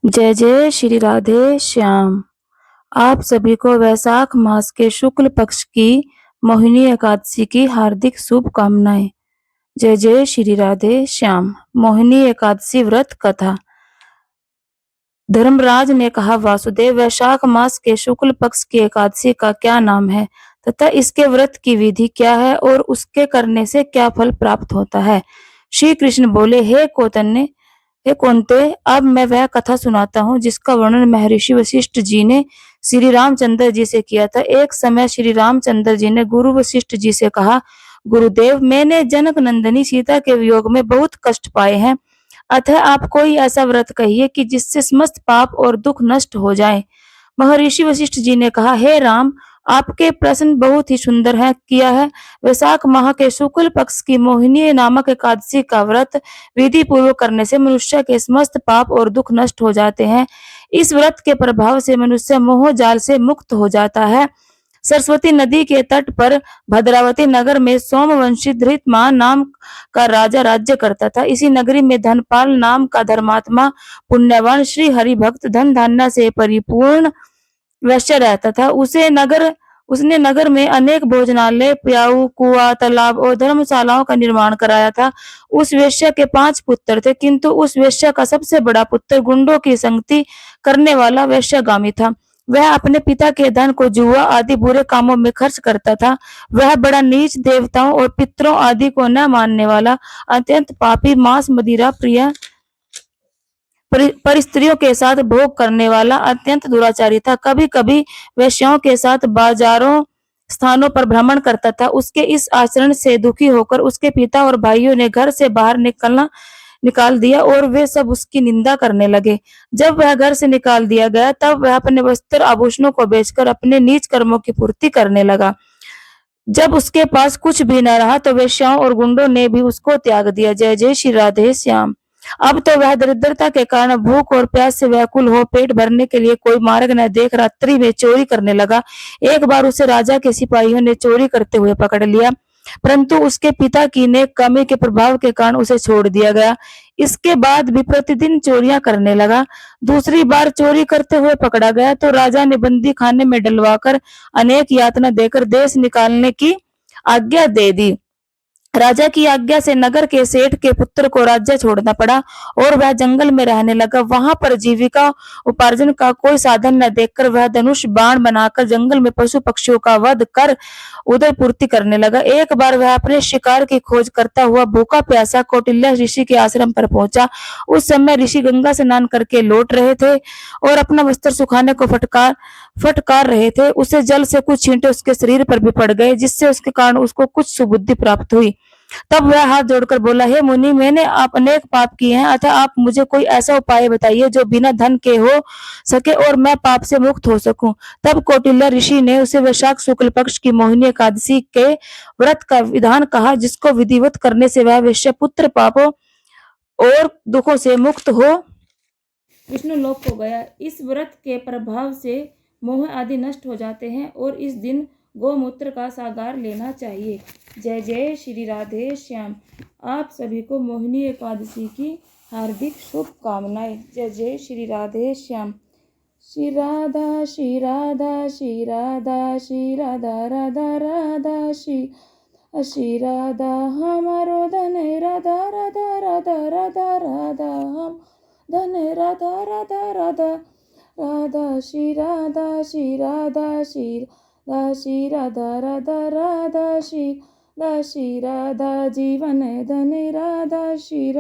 जय जय श्री राधे श्याम। आप सभी को वैशाख मास के शुक्ल पक्ष की मोहिनी एकादशी की हार्दिक शुभकामनाएं। जय जय श्री राधे श्याम। मोहिनी एकादशी व्रत कथा। धर्मराज ने कहा, वासुदेव, वैशाख मास के शुक्ल पक्ष की एकादशी का क्या नाम है तथा इसके व्रत की विधि क्या है और उसके करने से क्या फल प्राप्त होता है। श्री कृष्ण बोले, हे कौन्ते, अब मैं वह कथा सुनाता हूँ जिसका वर्णन महर्षि वशिष्ठ जी ने श्री रामचंद्र जी से किया था। एक समय श्री रामचंद्र जी ने गुरु वशिष्ठ जी से कहा, गुरुदेव, मैंने जनक नंदिनी सीता के वियोग में बहुत कष्ट पाए हैं, अतः आप कोई ऐसा व्रत कहिए कि जिससे समस्त पाप और दुख नष्ट हो जाए। महर्षि वशिष्ठ जी ने कहा, हे राम, आपके प्रश्न बहुत ही सुंदर है किया है। वैशाख माह के शुक्ल पक्ष की मोहिनी नामक एकादशी का व्रत विधि पूर्वक करने से मनुष्य के समस्त पाप और दुख नष्ट हो जाते हैं। इस व्रत के प्रभाव से मनुष्य मोह जाल से मुक्त हो जाता है। सरस्वती नदी के तट पर भद्रावती नगर में सोमवंशी धृतमान नाम का राजा राज्य करता था। इसी नगरी में धनपाल नाम का धर्मात्मा पुण्यवान श्री हरि भक्त धन धान्य से परिपूर्ण वैश्य रहता था। उसने नगर में अनेक भोजनालय, प्याऊ, कुआं, तालाब और धर्मशालाओं का निर्माण कराया था। उस वेश्या के 5 पुत्र थे, किंतु उस वेश्या का सबसे बड़ा पुत्र गुंडों की संगति करने वाला वेश्यागामी था। वह अपने पिता के धन को जुआ आदि बुरे कामों में खर्च करता था। वह बड़ा नीच, देवताओं और पितरों आदि को न मानने वाला, अत्यंत पापी, मांस मदिरा प्रिय, परिस्त्रियों के साथ भोग करने वाला अत्यंत दुराचारी था। कभी कभी वेश्याओं के साथ बाजारों स्थानों पर भ्रमण करता था। उसके इस आचरण से दुखी होकर उसके पिता और भाइयों ने घर से बाहर निकाल दिया और वे सब उसकी निंदा करने लगे। जब वह घर से निकाल दिया गया तब वह अपने वस्त्र आभूषणों को बेचकर अपने नीच कर्मों की पूर्ति करने लगा। जब उसके पास कुछ भी न रहा तो वेश्याओं और गुंडों ने भी उसको त्याग दिया। जय जय श्री राधे श्याम। अब तो वह दरिद्रता के कारण भूख और प्यास से व्याकुल हो पेट भरने के लिए कोई मार्ग न देख रात्रि में चोरी करने लगा। एक बार उसे राजा के सिपाहियों ने चोरी करते हुए पकड़ लिया, परंतु उसके पिता की नेक कामी के प्रभाव के कारण उसे छोड़ दिया गया। इसके बाद भी प्रतिदिन चोरियां करने लगा। दूसरी बार चोरी करते हुए पकड़ा गया तो राजा ने बंदी खाने में डलवाकर अनेक यातना देकर देश निकालने की आज्ञा दे दी। राजा की आज्ञा से नगर के सेठ के पुत्र को राज्य छोड़ना पड़ा और वह जंगल में रहने लगा। वहां पर जीविका उपार्जन का कोई साधन न देखकर वह धनुष बाण बनाकर जंगल में पशु पक्षियों का वध कर उदर पूर्ति करने लगा। एक बार वह अपने शिकार की खोज करता हुआ भूखा प्यासा कौटिल्य ऋषि के आश्रम पर पहुंचा। उस समय ऋषि गंगा स्नान करके लौट रहे थे और अपना वस्त्र सुखाने को फटकार रहे थे। उसे जल से कुछ छींटे उसके शरीर पर भी पड़ गए, जिससे उसके कारण उसको कुछ सुबुद्धि प्राप्त हुई। तब वह हाथ जोड़कर बोला, हे मुनि, मैंने आप अनेक पाप किए हैं, अतः आप मुझे कोई ऐसा उपाय बताइए जो बिना धन के हो सके और मैं पाप से मुक्त हो सकूं। तब कौटिल्य ऋषि ने उसे वैशाख शुक्ल पक्ष की मोहिनी एकादशी के व्रत का विधान कहा, जिसको विधिवत करने से वह वेश्या पुत्र पापों और दुखों से मुक्त हो विष्णु लोक को गया। इस व्रत के प्रभाव से मोह आदि नष्ट हो जाते हैं और इस दिन गोमूत्र का सागार लेना चाहिए। जय जय श्री राधे श्याम। आप सभी को मोहिनी एकादशी की हार्दिक शुभकामनाएं। जय जय श्री राधे श्याम। श्री राधा श्री राधा श्री राधा श्री राधा राधा राधा श्री राधा हमारो धन राधा राधा राधा राधा राधा हम धन राधा राधा राधा राधा श्री राधा श्री राधा श्री राधा राधा राधा श्री राधा जीवन धन राधा श्री